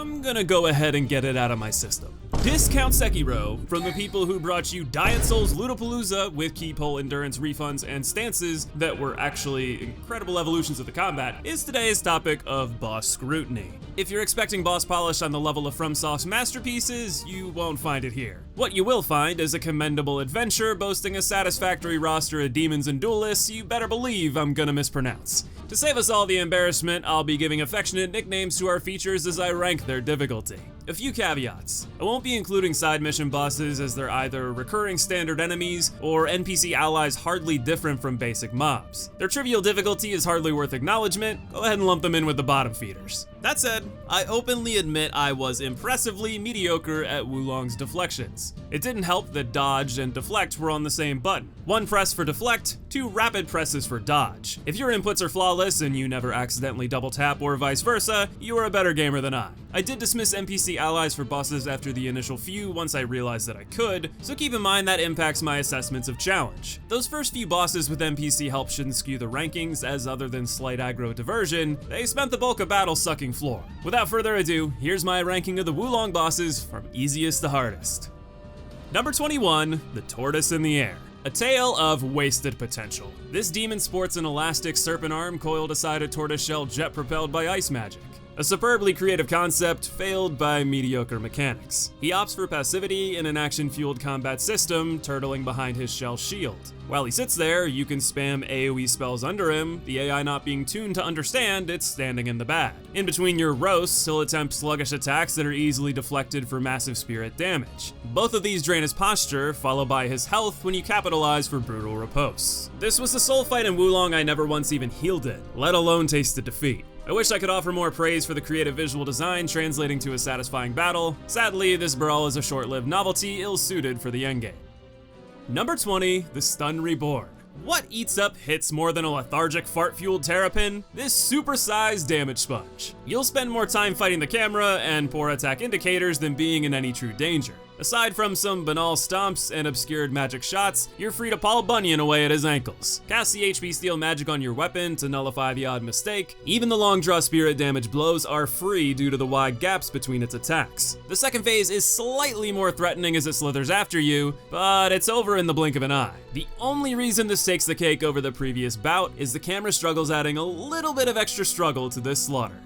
I'm gonna go ahead and get it out of my system. Discount Sekiro from the people who brought you Diet Souls Ludopalooza with keep hole endurance refunds and stances that were actually incredible evolutions of the combat is today's topic of boss scrutiny. If you're expecting boss polish on the level of FromSoft's masterpieces, you won't find it here. What you will find is a commendable adventure boasting a satisfactory roster of demons and duelists you better believe I'm gonna mispronounce. To save us all the embarrassment, I'll be giving affectionate nicknames to our features as I rank their difficulty. A few caveats. I won't be including side mission bosses as they're either recurring standard enemies or NPC allies hardly different from basic mobs. Their trivial difficulty is hardly worth acknowledgement, go ahead and lump them in with the bottom feeders. That said, I openly admit I was impressively mediocre at Wo Long's deflections. It didn't help that dodge and deflect were on the same button. One press for deflect, two rapid presses for dodge. If your inputs are flawless and you never accidentally double tap or vice versa, you are a better gamer than I. I did dismiss NPC allies for bosses after the initial few once I realized that I could, so keep in mind that impacts my assessments of challenge. Those first few bosses with NPC help shouldn't skew the rankings, as other than slight aggro diversion, they spent the bulk of battle sucking floor. Without further ado, here's my ranking of the Wo Long bosses from easiest to hardest. Number 21, the Tortoise in the Air. A tale of wasted potential. This demon sports an elastic serpent arm coiled aside a tortoiseshell jet propelled by ice magic. A superbly creative concept failed by mediocre mechanics. He opts for passivity in an action-fueled combat system, turtling behind his shell shield. While he sits there, you can spam Aoye spells under him, the AI not being tuned to understand it's standing in the bad. In between your roasts, he'll attempt sluggish attacks that are easily deflected for massive spirit damage. Both of these drain his posture, followed by his health when you capitalize for brutal riposte. This was the sole fight in Wo Long I never once even healed, let alone tasted defeat. I wish I could offer more praise for the creative visual design translating to a satisfying battle. Sadly, this brawl is a short-lived novelty ill-suited for the endgame. Number 20, the Stun Reborn. What eats up hits more than a lethargic fart-fueled terrapin? This super-sized damage sponge. You'll spend more time fighting the camera and poor attack indicators than being in any true danger. Aside from some banal stomps and obscured magic shots, you're free to Paul Bunyan away at his ankles. Cast the HP Steal magic on your weapon to nullify the odd mistake. Even the long draw spirit damage blows are free due to the wide gaps between its attacks. The second phase is slightly more threatening as it slithers after you, but it's over in the blink of an eye. The only reason this takes the cake over the previous bout is the camera struggles adding a little bit of extra struggle to this slaughter.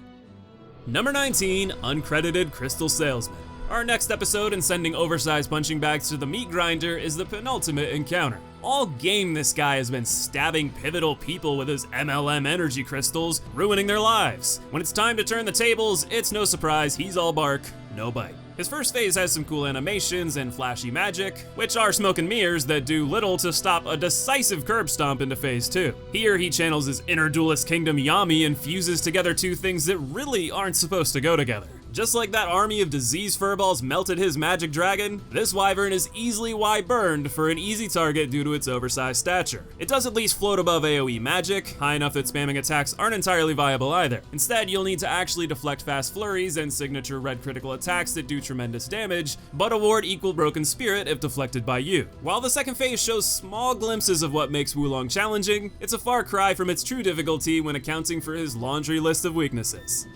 Number 19, Uncredited Crystal Salesman. Our next episode in sending oversized punching bags to the meat grinder is the penultimate encounter. All game this guy has been stabbing pivotal people with his MLM energy crystals, ruining their lives. When it's time to turn the tables, it's no surprise he's all bark, no bite. His first phase has some cool animations and flashy magic, which are smoke and mirrors that do little to stop a decisive curb stomp into phase 2. Here he channels his inner duelist kingdom Yami and fuses together two things that really aren't supposed to go together. Just like that army of diseased furballs melted his magic dragon, this wyvern is easily Y-burned for an easy target due to its oversized stature. It does at least float above AoE magic, high enough that spamming attacks aren't entirely viable either. Instead, you'll need to actually deflect fast flurries and signature red critical attacks that do tremendous damage, but award equal broken spirit if deflected by you. While the second phase shows small glimpses of what makes Wo Long challenging, it's a far cry from its true difficulty when accounting for his laundry list of weaknesses.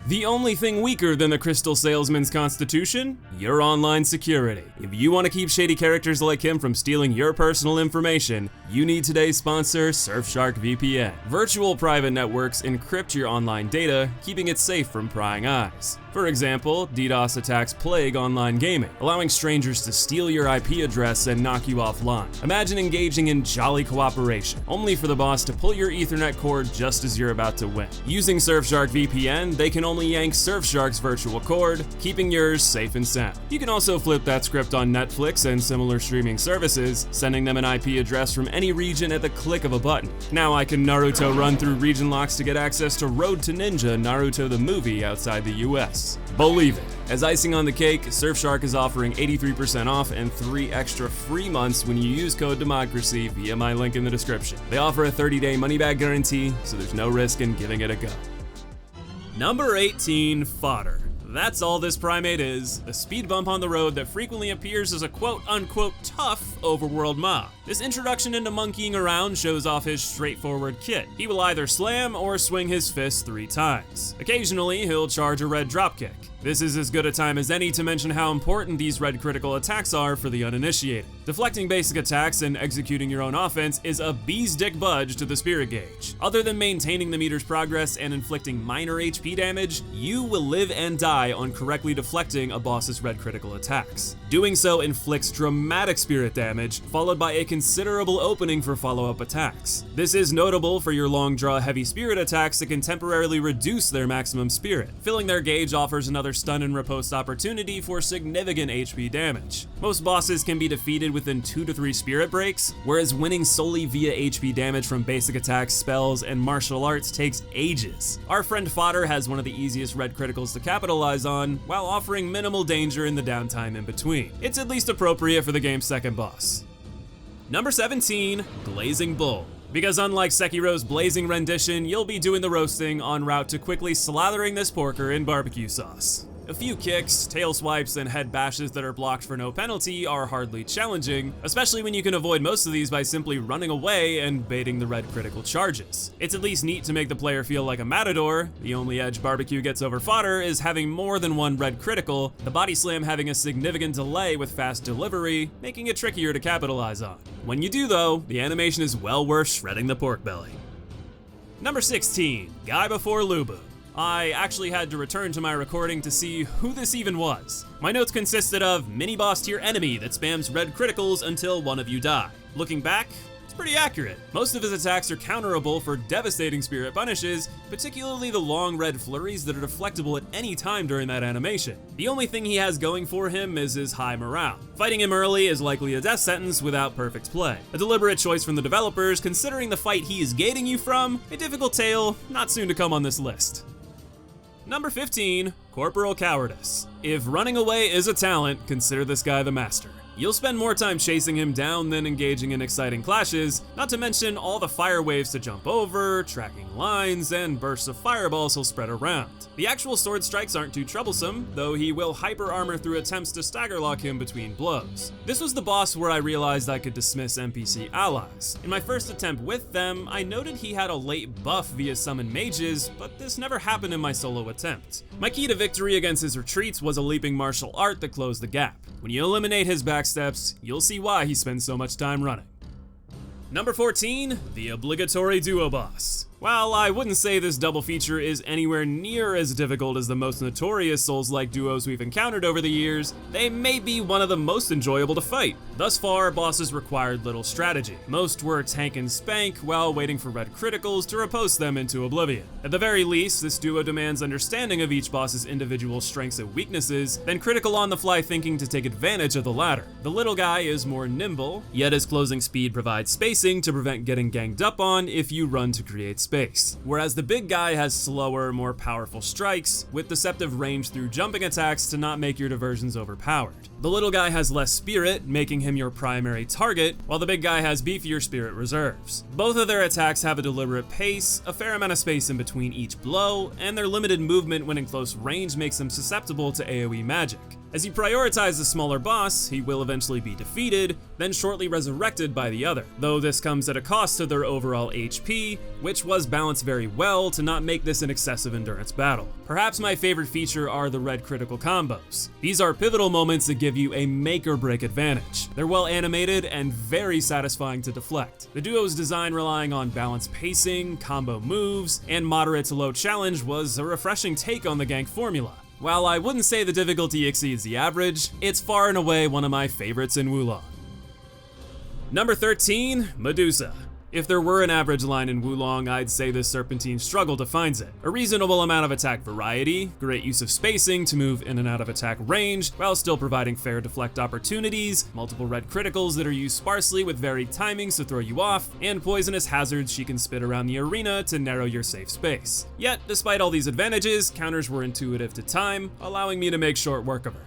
The only thing weaker than the Crystal Salesman's constitution? Your online security. If you want to keep shady characters like him from stealing your personal information, you need today's sponsor, Surfshark VPN. Virtual private networks encrypt your online data, keeping it safe from prying eyes. For example, DDoS attacks plague online gaming, allowing strangers to steal your IP address and knock you offline. Imagine engaging in jolly cooperation, only for the boss to pull your Ethernet cord just as you're about to win. Using Surfshark VPN, they can only yank Surfshark's virtual cord, keeping yours safe and sound. You can also flip that script on Netflix and similar streaming services, sending them an IP address from any region at the click of a button. Now I can Naruto run through region locks to get access to Road to Ninja Naruto the movie outside the US. Believe it. As icing on the cake, Surfshark is offering 83% off and 3 extra free months when you use code DEMOCRACY via my link in the description. They offer a 30-day money-back guarantee, so there's no risk in giving it a go. Number 18, Fodder. That's all this primate is, a speed bump on the road that frequently appears as a quote-unquote tough overworld mob. This introduction into monkeying around shows off his straightforward kit. He will either slam or swing his fist 3 times. Occasionally, he'll charge a red dropkick. This is as good a time as any to mention how important these red critical attacks are for the uninitiated. Deflecting basic attacks and executing your own offense is a bee's dick budge to the spirit gauge. Other than maintaining the meter's progress and inflicting minor HP damage, you will live and die on correctly deflecting a boss's red critical attacks. Doing so inflicts dramatic spirit damage, followed by a considerable opening for follow-up attacks. This is notable for your long draw heavy spirit attacks that can temporarily reduce their maximum spirit. Filling their gauge offers another stun and riposte opportunity for significant HP damage. Most bosses can be defeated within 2 to 3 spirit breaks, whereas winning solely via HP damage from basic attacks, spells, and martial arts takes ages. Our friend Fodder has one of the easiest red criticals to capitalize on, while offering minimal danger in the downtime in between. It's at least appropriate for the game's second boss. Number 17, Glazing Bull. Because unlike Sekiro's blazing rendition, you'll be doing the roasting en route to quickly slathering this porker in barbecue sauce. A few kicks, tail swipes, and head bashes that are blocked for no penalty are hardly challenging, especially when you can avoid most of these by simply running away and baiting the red critical charges. It's at least neat to make the player feel like a matador. The only edge barbecue gets over fodder is having more than one red critical, the body slam having a significant delay with fast delivery, making it trickier to capitalize on. When you do though, the animation is well worth shredding the pork belly. Number 16, Guy Before Lubu. I actually had to return to my recording to see who this even was. My notes consisted of mini-boss tier enemy that spams red criticals until one of you die. Looking back, it's pretty accurate. Most of his attacks are counterable for devastating spirit punishes, particularly the long red flurries that are deflectable at any time during that animation. The only thing he has going for him is his high morale. Fighting him early is likely a death sentence without perfect play. A deliberate choice from the developers, considering the fight he is gating you from, a difficult tale not soon to come on this list. Number 15, Corporal Cowardice. If running away is a talent, consider this guy the master. You'll spend more time chasing him down than engaging in exciting clashes, not to mention all the fire waves to jump over, tracking lines, and bursts of fireballs he'll spread around. The actual sword strikes aren't too troublesome, though he will hyper armor through attempts to stagger lock him between blows. This was the boss where I realized I could dismiss NPC allies. In my first attempt with them, I noted he had a late buff via summon mages, but this never happened in my solo attempt. My key to victory against his retreats was a leaping martial art that closed the gap. When you eliminate his backsteps, you'll see why he spends so much time running. Number 14, the Obligatory Duo Boss. While I wouldn't say this double feature is anywhere near as difficult as the most notorious Souls-like duos we've encountered over the years, they may be one of the most enjoyable to fight. Thus far, bosses required little strategy. Most were tank and spank while waiting for red criticals to repose them into oblivion. At the very least, this duo demands understanding of each boss's individual strengths and weaknesses, then critical on-the-fly thinking to take advantage of the latter. The little guy is more nimble, yet his closing speed provides spacing to prevent getting ganged up on if you run to create space. Whereas the big guy has slower, more powerful strikes, with deceptive range through jumping attacks to not make your diversions overpowered. The little guy has less spirit, making him your primary target, while the big guy has beefier spirit reserves. Both of their attacks have a deliberate pace, a fair amount of space in between each blow, and their limited movement when in close range makes them susceptible to Aoye magic. As you prioritize the smaller boss, he will eventually be defeated, then shortly resurrected by the other, though this comes at a cost to their overall HP, which was balanced very well to not make this an excessive endurance battle. Perhaps my favorite feature are the red critical combos. These are pivotal moments that give you a make or break advantage. They're well animated and very satisfying to deflect. The duo's design relying on balanced pacing, combo moves, and moderate to low challenge was a refreshing take on the gank formula. While I wouldn't say the difficulty exceeds the average, it's far and away one of my favorites in Wo Long. Number 13, Medusa. If there were an average line in Wo Long, I'd say this Serpentine struggle defines it. A reasonable amount of attack variety, great use of spacing to move in and out of attack range, while still providing fair deflect opportunities, multiple red criticals that are used sparsely with varied timings to throw you off, and poisonous hazards she can spit around the arena to narrow your safe space. Yet, despite all these advantages, counters were intuitive to time, allowing me to make short work of her.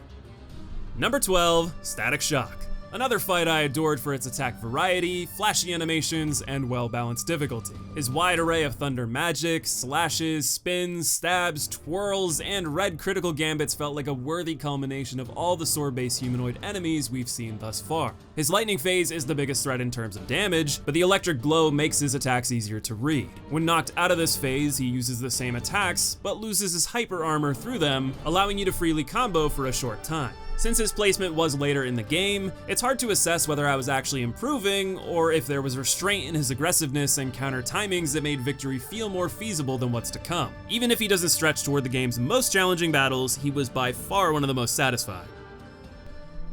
Number 12, Static Shock. Another fight I adored for its attack variety, flashy animations, and well-balanced difficulty. His wide array of thunder magic, slashes, spins, stabs, twirls, and red critical gambits felt like a worthy culmination of all the sword-based humanoid enemies we've seen thus far. His lightning phase is the biggest threat in terms of damage, but the electric glow makes his attacks easier to read. When knocked out of this phase, he uses the same attacks, but loses his hyper armor through them, allowing you to freely combo for a short time. Since his placement was later in the game, it's hard to assess whether I was actually improving, or if there was restraint in his aggressiveness and counter timings that made victory feel more feasible than what's to come. Even if he doesn't stretch toward the game's most challenging battles, he was by far one of the most satisfying.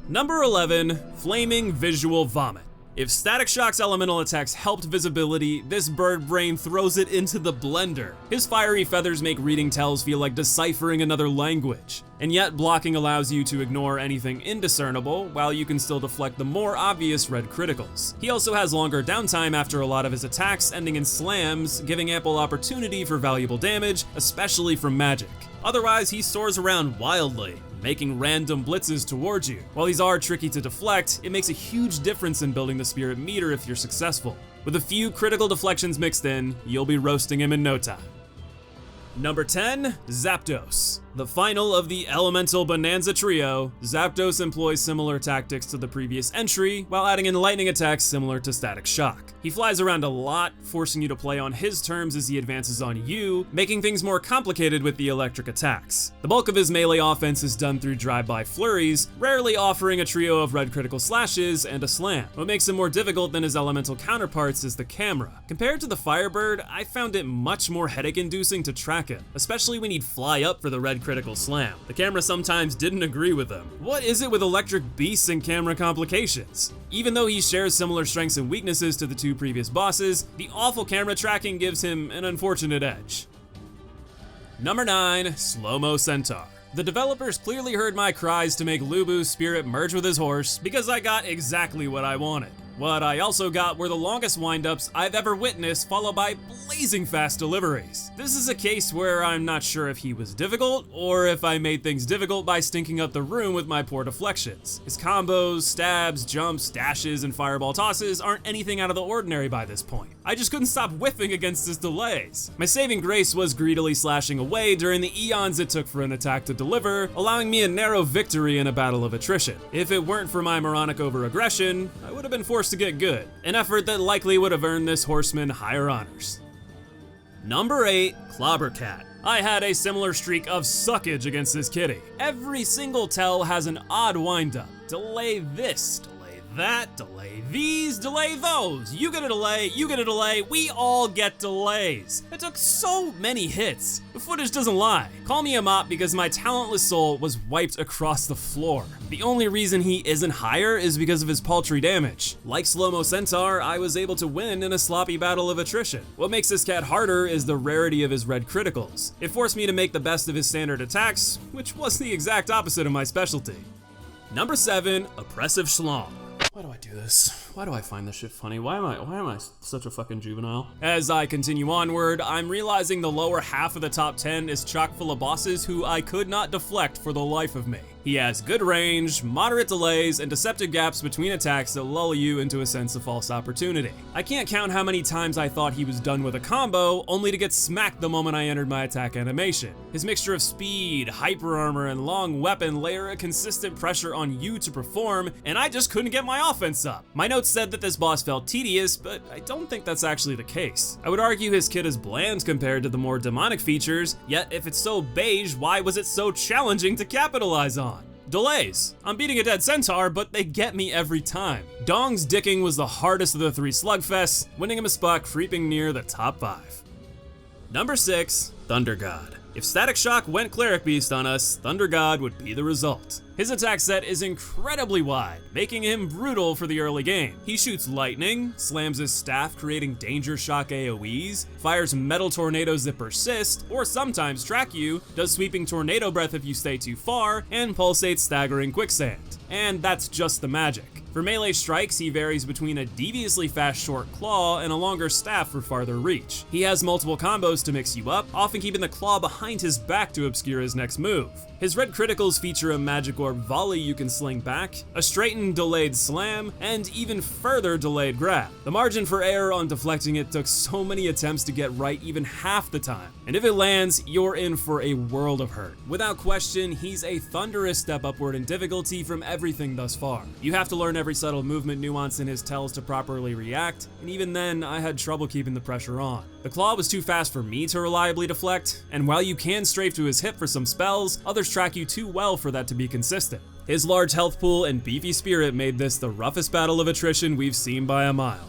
Number 11, Flaming Visual Vomit. If Static Shock's elemental attacks helped visibility, this bird brain throws it into the blender. His fiery feathers make reading tells feel like deciphering another language. And yet blocking allows you to ignore anything indiscernible, while you can still deflect the more obvious red criticals. He also has longer downtime after a lot of his attacks ending in slams, giving ample opportunity for valuable damage, especially from magic. Otherwise, he soars around wildly, making random blitzes towards you. While these are tricky to deflect, it makes a huge difference in building the spirit meter if you're successful. With a few critical deflections mixed in, you'll be roasting him in no time. Number 10, Zapdos. The final of the Elemental Bonanza trio, Zapdos employs similar tactics to the previous entry, while adding in lightning attacks similar to Static Shock. He flies around a lot, forcing you to play on his terms as he advances on you, making things more complicated with the electric attacks. The bulk of his melee offense is done through drive-by flurries, rarely offering a trio of red critical slashes and a slam. What makes him more difficult than his elemental counterparts is the camera. Compared to the Firebird, I found it much more headache-inducing to track him, especially when he'd fly up for the red critical slam. The camera sometimes didn't agree with him. What is it with electric beasts and camera complications? Even though he shares similar strengths and weaknesses to the two previous bosses, the awful camera tracking gives him an unfortunate edge. Number 9, Slow-Mo Centaur. The developers clearly heard my cries to make Lubu's spirit merge with his horse, because I got exactly what I wanted. What I also got were the longest windups I've ever witnessed, followed by blazing fast deliveries. This is a case where I'm not sure if he was difficult, or if I made things difficult by stinking up the room with my poor deflections. His combos, stabs, jumps, dashes, and fireball tosses aren't anything out of the ordinary by this point. I just couldn't stop whiffing against his delays. My saving grace was greedily slashing away during the eons it took for an attack to deliver, allowing me a narrow victory in a battle of attrition. If it weren't for my moronic over-aggression, I would have been forced to get good, an effort that likely would have earned this horseman higher honors. Number 8, Clobber Cat. I had a similar streak of suckage against this kitty. Every single tell has an odd windup. Delay this, delay that, delay these, delay those. You get a delay, you get a delay, we all get delays. It took so many hits. The footage doesn't lie. Call me a mop because my talentless soul was wiped across the floor. The only reason he isn't higher is because of his paltry damage. Like Slow-Mo Centaur, I was able to win in a sloppy battle of attrition. What makes this cat harder is the rarity of his red criticals. It forced me to make the best of his standard attacks, which was the exact opposite of my specialty. Number 7, Oppressive Shlong. Why do I do this? Why do I find this shit funny? Why am I such a fucking juvenile? As I continue onward, I'm realizing the lower half of the top 10 is chock full of bosses who I could not deflect for the life of me. He has good range, moderate delays, and deceptive gaps between attacks that lull you into a sense of false opportunity. I can't count how many times I thought he was done with a combo, only to get smacked the moment I entered my attack animation. His mixture of speed, hyper armor, and long weapon layer a consistent pressure on you to perform, and I just couldn't get my offense up. My notes said that this boss felt tedious, but I don't think that's actually the case. I would argue his kit is bland compared to the more demonic features, yet if it's so beige, why was it so challenging to capitalize on? Delays. I'm beating a dead centaur, but they get me every time. Dong's dicking was the hardest of the 3 slugfests, winning him a spot creeping near the top 5. Number 6, Thunder God. If Static Shock went Cleric Beast on us, Thunder God would be the result. His attack set is incredibly wide, making him brutal for the early game. He shoots lightning, slams his staff creating danger shock AoEs, fires metal tornadoes that persist, or sometimes track you, does sweeping tornado breath if you stay too far, and pulsates staggering quicksand. And that's just the magic. For melee strikes, he varies between a deviously fast short claw and a longer staff for farther reach. He has multiple combos to mix you up, often keeping the claw behind his back to obscure his next move. His red criticals feature a magic orb short volley you can sling back, a straightened delayed slam, and even further delayed grab. The margin for error on deflecting it took so many attempts to get right even half the time, and if it lands, you're in for a world of hurt. Without question, he's a thunderous step upward in difficulty from everything thus far. You have to learn every subtle movement nuance in his tells to properly react, and even then, I had trouble keeping the pressure on. The claw was too fast for me to reliably deflect, and while you can strafe to his hip for some spells, others track you too well for that to be consistent. His large health pool and beefy spirit made this the roughest battle of attrition we've seen by a mile.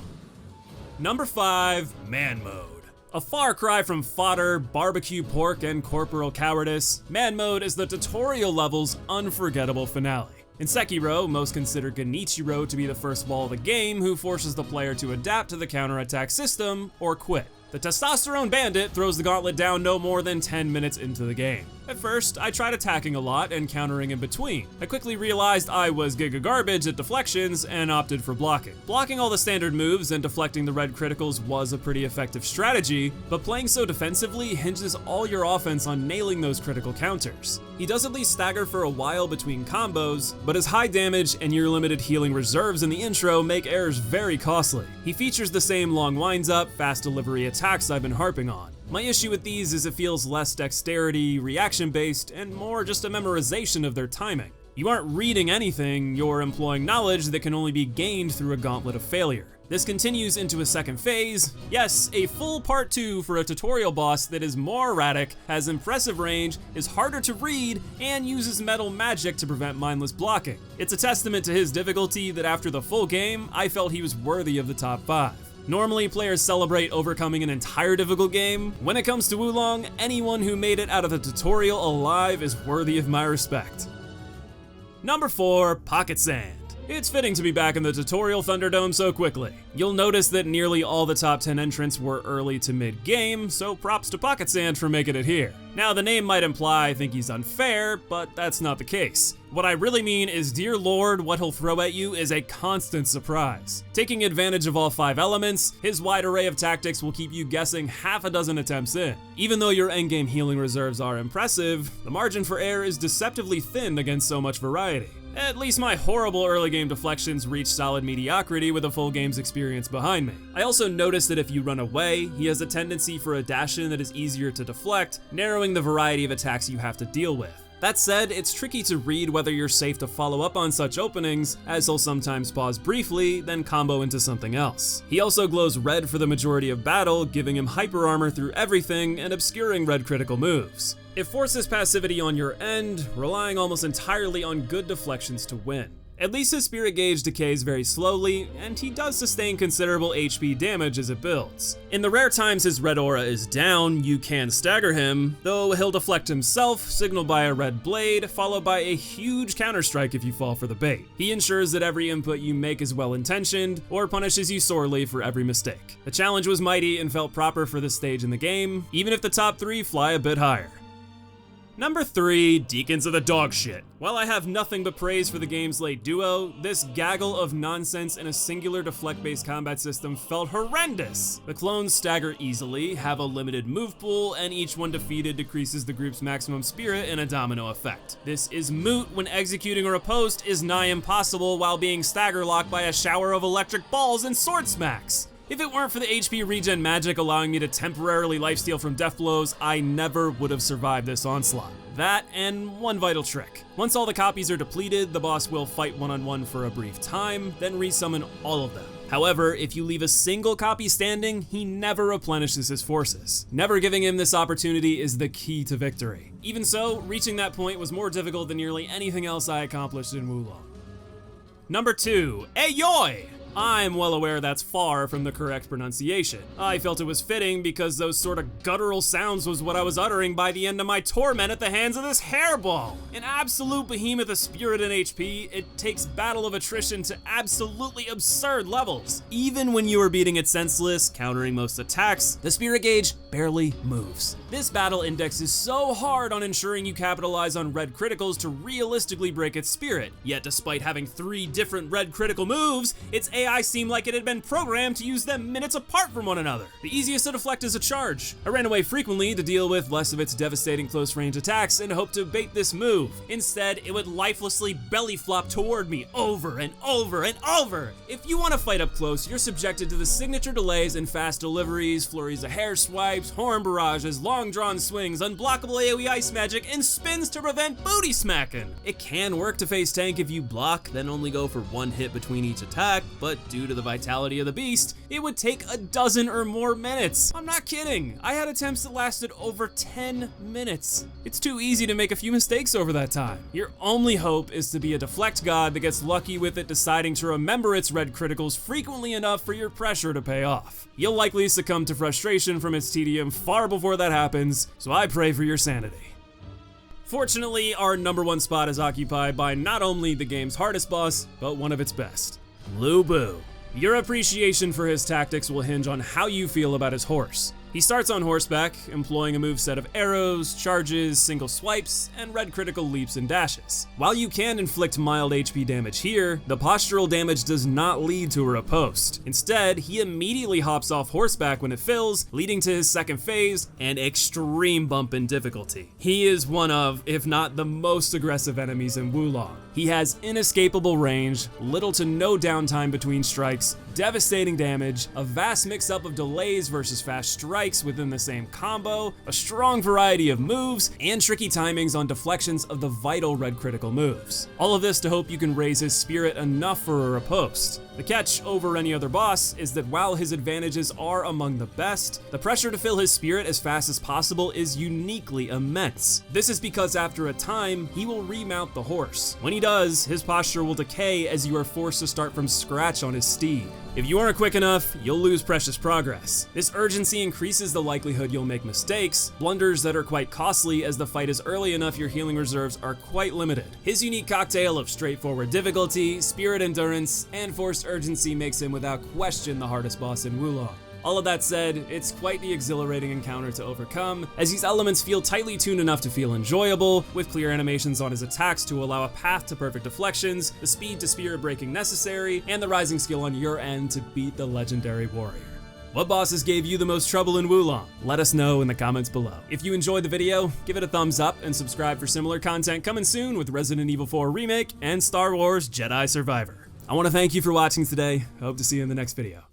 Number 5, Man Mode. A far cry from fodder, barbecue pork, and corporal cowardice, Man Mode is the tutorial level's unforgettable finale. In Sekiro, most consider Genichiro to be the first wall of the game who forces the player to adapt to the counterattack system or quit. The testosterone bandit throws the gauntlet down no more than 10 minutes into the game. At first, I tried attacking a lot and countering in between. I quickly realized I was giga garbage at deflections and opted for blocking. Blocking all the standard moves and deflecting the red criticals was a pretty effective strategy, but playing so defensively hinges all your offense on nailing those critical counters. He does at least stagger for a while between combos, but his high damage and your limited healing reserves in the intro make errors very costly. He features the same long winds up, fast delivery attacks I've been harping on. My issue with these is it feels less dexterity, reaction-based, and more just a memorization of their timing. You aren't reading anything, you're employing knowledge that can only be gained through a gauntlet of failure. This continues into a second phase, yes, a full part 2 for a tutorial boss that is more erratic, has impressive range, is harder to read, and uses metal magic to prevent mindless blocking. It's a testament to his difficulty that after the full game, I felt he was worthy of the top 5. Normally, players celebrate overcoming an entire difficult game. When it comes to Wo Long, anyone who made it out of the tutorial alive is worthy of my respect. Number 4, Pocket Sand. It's fitting to be back in the tutorial Thunderdome so quickly. You'll notice that nearly all the top 10 entrants were early to mid-game, so props to Pocket Sand for making it here. Now, the name might imply I think he's unfair, but that's not the case. What I really mean is, dear lord, what he'll throw at you is a constant surprise. Taking advantage of all 5 elements, his wide array of tactics will keep you guessing half a dozen attempts in. Even though your endgame healing reserves are impressive, the margin for error is deceptively thin against so much variety. At least my horrible early game deflections reach solid mediocrity with a full game's experience behind me. I also noticed that if you run away, he has a tendency for a dash-in that is easier to deflect, narrowing the variety of attacks you have to deal with. That said, it's tricky to read whether you're safe to follow up on such openings, as he'll sometimes pause briefly, then combo into something else. He also glows red for the majority of battle, giving him hyper armor through everything and obscuring red critical moves. It forces passivity on your end, relying almost entirely on good deflections to win. At least his spirit gauge decays very slowly, and he does sustain considerable HP damage as it builds. In the rare times his red aura is down, you can stagger him, though he'll deflect himself, signaled by a red blade, followed by a huge counterstrike if you fall for the bait. He ensures that every input you make is well-intentioned, or punishes you sorely for every mistake. The challenge was mighty and felt proper for this stage in the game, even if the top 3 fly a bit higher. Number 3, Deacons of the Dogshit. While I have nothing but praise for the game's late duo, this gaggle of nonsense in a singular deflect-based combat system felt horrendous. The clones stagger easily, have a limited move pool, and each one defeated decreases the group's maximum spirit in a domino effect. This is moot when executing a riposte is nigh impossible while being stagger locked by a shower of electric balls and sword smacks. If it weren't for the HP regen magic allowing me to temporarily lifesteal from death blows, I never would have survived this onslaught. That and one vital trick. Once all the copies are depleted, the boss will fight one-on-one for a brief time, then resummon all of them. However, if you leave a single copy standing, he never replenishes his forces. Never giving him this opportunity is the key to victory. Even so, reaching that point was more difficult than nearly anything else I accomplished in Wo Long. Number 2, Aoye! I'm well aware that's far from the correct pronunciation. I felt it was fitting because those sort of guttural sounds was what I was uttering by the end of my torment at the hands of this hairball. An absolute behemoth of spirit and HP, it takes battle of attrition to absolutely absurd levels. Even when you are beating it senseless, countering most attacks, the spirit gauge barely moves. This battle index is so hard on ensuring you capitalize on red criticals to realistically break its spirit. Yet despite having 3 different red critical moves, its AI seemed like it had been programmed to use them minutes apart from one another. The easiest to deflect is a charge. I ran away frequently to deal with less of its devastating close range attacks and hoped to bait this move. Instead, it would lifelessly belly flop toward me over and over and over. If you want to fight up close, you're subjected to the signature delays and fast deliveries, flurries of hair swipes, horn barrages, long drawn swings, unblockable AoE ice magic, and spins to prevent booty smacking. It can work to face tank if you block, then only go for one hit between each attack, but due to the vitality of the beast, it would take a dozen or more minutes. I'm not kidding. I had attempts that lasted over 10 minutes. It's too easy to make a few mistakes over that time. Your only hope is to be a deflect god that gets lucky with it deciding to remember its red criticals frequently enough for your pressure to pay off. You'll likely succumb to frustration from its tedium far before that happens, so I pray for your sanity. Fortunately, our #1 spot is occupied by not only the game's hardest boss, but one of its best, Lu Bu. Your appreciation for his tactics will hinge on how you feel about his horse. He starts on horseback, employing a moveset of arrows, charges, single swipes, and red critical leaps and dashes. While you can inflict mild HP damage here, the postural damage does not lead to a riposte. Instead, he immediately hops off horseback when it fills, leading to his second phase, and extreme bump in difficulty. He is one of, if not the most aggressive enemies in Wo Long. He has inescapable range, little to no downtime between strikes, devastating damage, a vast mix-up of delays versus fast strikes within the same combo, a strong variety of moves, and tricky timings on deflections of the vital red critical moves. All of this to hope you can raise his spirit enough for a riposte. The catch over any other boss is that while his advantages are among the best, the pressure to fill his spirit as fast as possible is uniquely immense. This is because after a time, he will remount the horse. When he does, his posture will decay as you are forced to start from scratch on his steed. If you aren't quick enough, you'll lose precious progress. This urgency increases the likelihood you'll make mistakes, blunders that are quite costly as the fight is early enough your healing reserves are quite limited. His unique cocktail of straightforward difficulty, spirit endurance, and forced urgency makes him without question the hardest boss in Wo Long. All of that said, it's quite the exhilarating encounter to overcome, as these elements feel tightly tuned enough to feel enjoyable, with clear animations on his attacks to allow a path to perfect deflections, the speed to spirit breaking necessary, and the rising skill on your end to beat the legendary warrior. What bosses gave you the most trouble in Wo Long? Let us know in the comments below. If you enjoyed the video, give it a thumbs up and subscribe for similar content coming soon with Resident Evil 4 Remake and Star Wars Jedi Survivor. I want to thank you for watching today. I hope to see you in the next video.